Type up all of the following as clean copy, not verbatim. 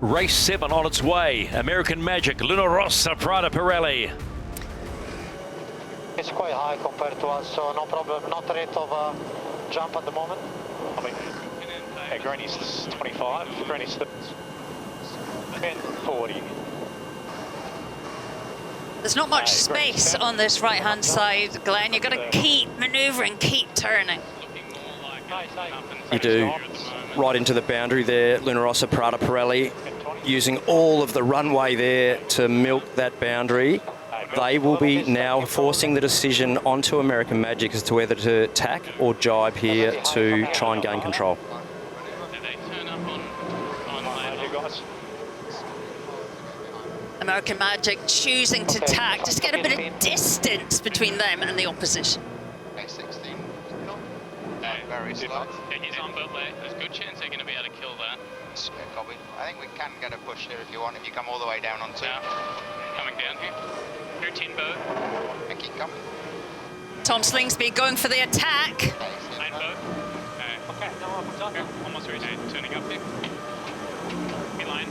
Race 7 on its way. American Magic, Luna Rossa, Prada Pirelli. It's quite high compared to us, so no problem. Not rate of jump at the moment. Granny's 25, Granny's 40. There's not much space on this right-hand side, Glenn. You've got to keep manoeuvring, keep turning. You do. Right into the boundary there, Luna Rossa, Prada Pirelli, using all of the runway there to milk that boundary. They will be now forcing the decision onto American Magic as to whether to tack or jibe here to try and gain control. American Magic choosing to tack, just get a bit of distance between them and the opposition. Very slow. He's on boat late. There's a good chance they're going to be able to kill that. Copy. I think we can get a push here if you want, if you come all the way down on 2. Yeah. Coming down here. 13 boat. And keep coming. Tom Slingsby going for the attack. 9 boat. Okay. Here, almost reached. Turning up here. Beeline.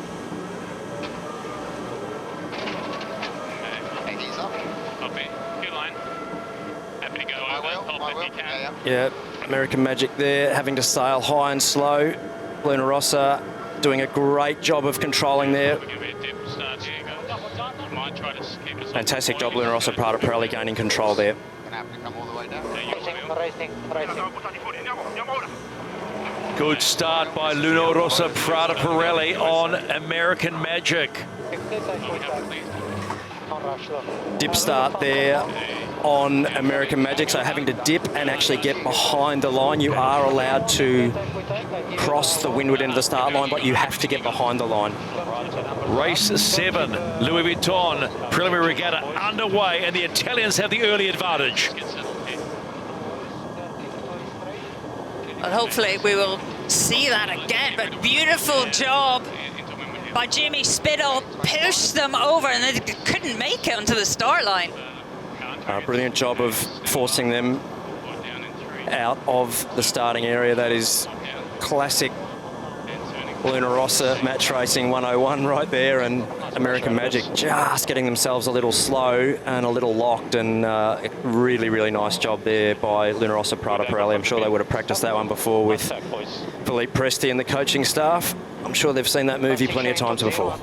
Hey, he's up. Copy. Good line. Happy to go over. Help if you can. Yeah, American Magic there, having to sail high and slow. Luna Rossa doing a great job of controlling there. Fantastic job, Luna Rossa, Prada Pirelli gaining control there. Gonna have to come all the way down. Racing. Good start by Luna Rossa, Prada Pirelli on American Magic. Dip start there on American Magic, so having to dip and actually get behind the line. You are allowed to cross the windward end of the start line, but you have to get behind the line. Race 7, Louis Vuitton, preliminary regatta underway, and the Italians have the early advantage. Well, hopefully we will see that again, but beautiful job by Jimmy Spittle. Pushed them over and they couldn't make it onto the start line. Brilliant job of forcing them out of the starting area. That is classic Luna Rossa match racing 101 right there, and American Magic just getting themselves a little slow and a little locked, and really, really nice job there by Luna Rossa, Prada Pirelli. I'm sure they would have practiced that one before with Philippe Presti and the coaching staff. I'm sure they've seen that movie plenty of times before.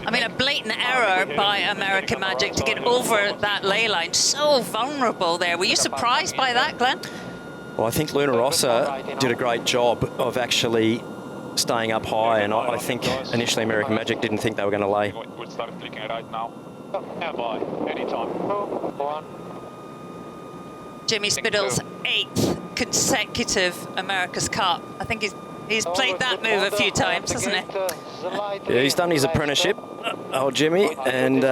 I mean, a blatant error by American Magic to get over that ley line. So vulnerable there. Were you surprised by that, Glenn? Well, I think Luna Rossa did a great job of actually staying up high, and I think initially American Magic didn't think they were going to lay. We'll start clicking right now. Yeah, bye. Anytime. Jimmy Spittle's 8th consecutive America's Cup. I think he's played that move a few times, hasn't he? Yeah, he's done his apprenticeship, old Jimmy, and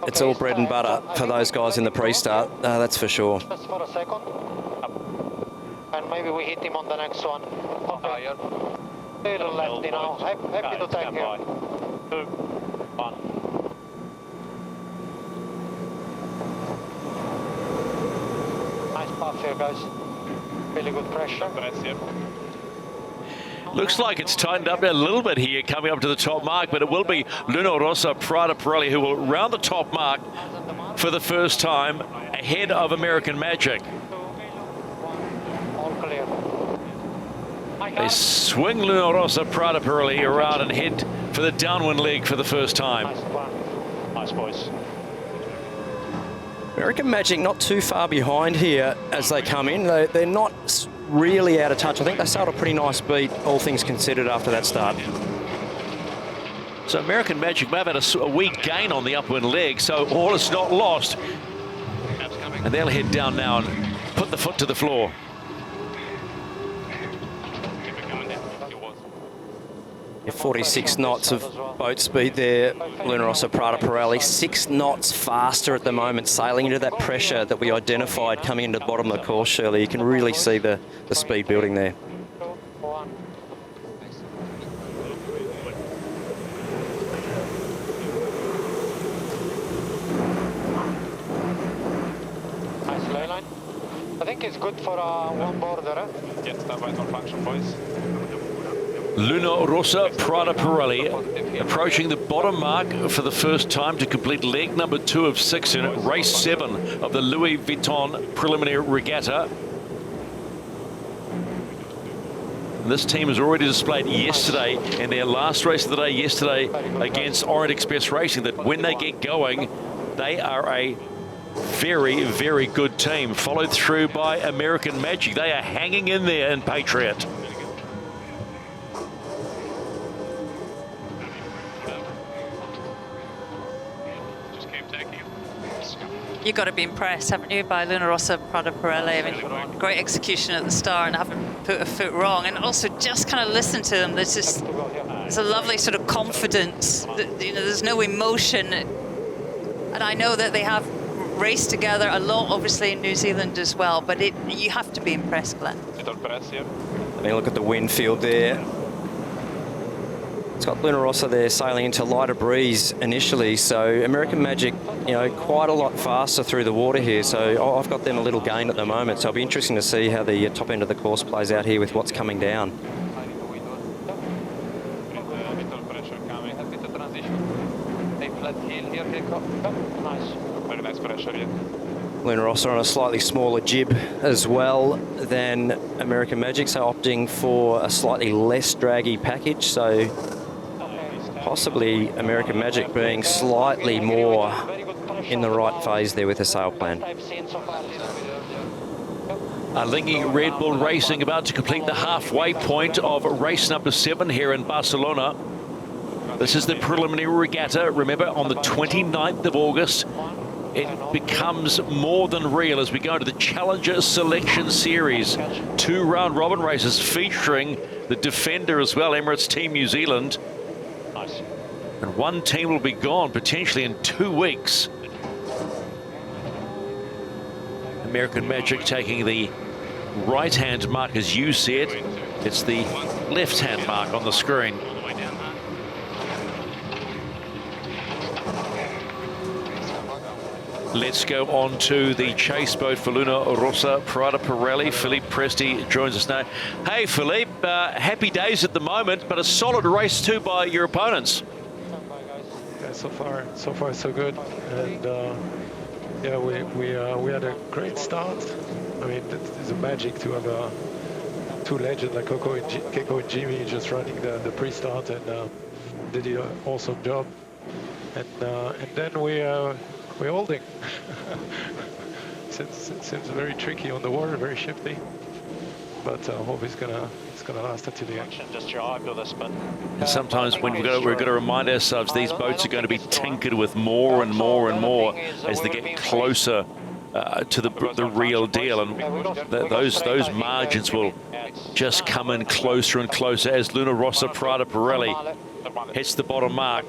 it's all bread and butter for those guys in the pre-start, that's for sure. Just for a second. And maybe we hit him on the next one. Okay. Little left, you know. Happy to take him. 2, 1. Nice path here, guys. Really good pressure. Looks like it's tightened up a little bit here coming up to the top mark, but it will be Luna Rossa, Prada Pirelli who will round the top mark for the first time ahead of American Magic. All clear. They swing Luna Rossa, Prada Pirelli around and head for the downwind leg for the first time. Nice, boys. American Magic not too far behind here as they come in. They're not really out of touch. I think they sailed a pretty nice beat, all things considered, after that start. So American Magic may have had a weak gain on the upwind leg, so all is not lost. And they'll head down now and put the foot to the floor. 46 knots of boat speed there, Luna Rossa, Prada Pirelli. 6 knots faster at the moment, sailing into that pressure that we identified coming into the bottom of the course, Shirley. You can really see the speed building there. Nice ley line. I think it's good for one border. Get that right on function, boys. Luna Rossa Prada Pirelli approaching the bottom mark for the first time to complete leg number 2 of 6 in race 7 of the Louis Vuitton preliminary regatta. And this team has already displayed yesterday in their last race of the day yesterday against Orient Express Racing that when they get going, they are a very, very good team, followed through by American Magic. They are hanging in there in Patriot. You've got to be impressed, haven't you, by Luna Rossa Prada Pirelli? I mean, great execution at the start and haven't put a foot wrong. And also just kind of listen to them. There's a lovely sort of confidence. You know, there's no emotion. And I know that they have raced together a lot, obviously, in New Zealand as well. But you have to be impressed, Glenn. I mean, look at the wind field there. It's got Luna Rossa there sailing into lighter breeze initially, so American Magic, you know, quite a lot faster through the water here, so I've got them a little gain at the moment, so it'll be interesting to see how the top end of the course plays out here with what's coming down. Luna Rossa on a slightly smaller jib as well than American Magic, so opting for a slightly less draggy package, so possibly American Magic being slightly more in the right phase there with the sail plan. Alinghi Red Bull Racing about to complete the halfway point of race number 7 here in Barcelona. This is the preliminary regatta. Remember, on the 29th of August, it becomes more than real as we go into the Challenger Selection Series. 2 round robin races featuring the defender as well, Emirates Team New Zealand. And one team will be gone potentially in 2 weeks. American Magic taking the right-hand mark, as you said. It's the left-hand mark on the screen. Let's go on to the chase boat for Luna Rossa Prada Pirelli. Philippe Presti joins us now. Hey, Philippe, happy days at the moment, but a solid race too by your opponents. Yeah, so far so good. And yeah, we had a great start. I mean, it's a magic to have two legends like Keiko and Jimmy just running the pre-start, and they did an awesome job. And then we're holding. Seems very tricky on the water, very shifty. But I hope it's gonna last until the end. Just your eye for this, but and sometimes when we've got to remind ourselves these boats are going to be tinkered with more and more and more as they get closer to the real deal, and those margins will just come in closer and closer as Luna Rossa Prada Pirelli hits the bottom mark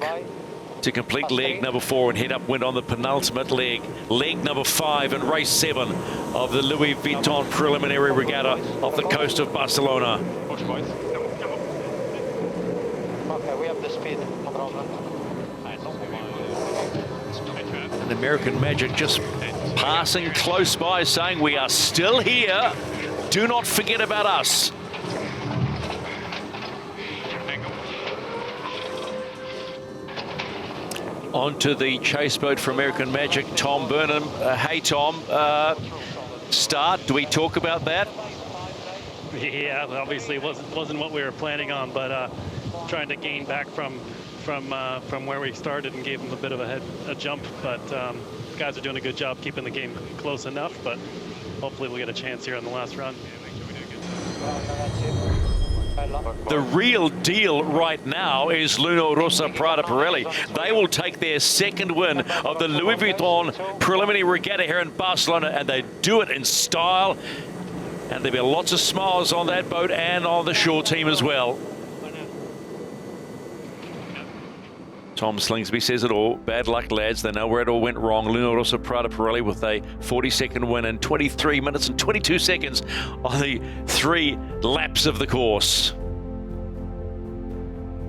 to complete leg number 4 and head upwind on the penultimate leg. Leg number 5 in race 7 of the Louis Vuitton preliminary regatta off the coast of Barcelona. push, boys. Okay, we have the speed, no problem. And American Magic just passing close by, saying we are still here. Do not forget about us. Onto the chase boat for American Magic, Tom Burnham. Hey, Tom. Start, do we talk about that? Yeah, obviously it wasn't what we were planning on, but trying to gain back from where we started and gave them a bit of a jump. But guys are doing a good job keeping the game close enough, but hopefully we'll get a chance here on the last run. The real deal right now is Luna Rossa Prada Pirelli. They will take their second win of the Louis Vuitton preliminary regatta here in Barcelona, and they do it in style. And there'll be lots of smiles on that boat and on the shore team as well. Tom Slingsby says it all. Bad luck, lads. They know where it all went wrong. Luna Rossa Prada Pirelli with a 42nd win in 23 minutes and 22 seconds on the 3 laps of the course.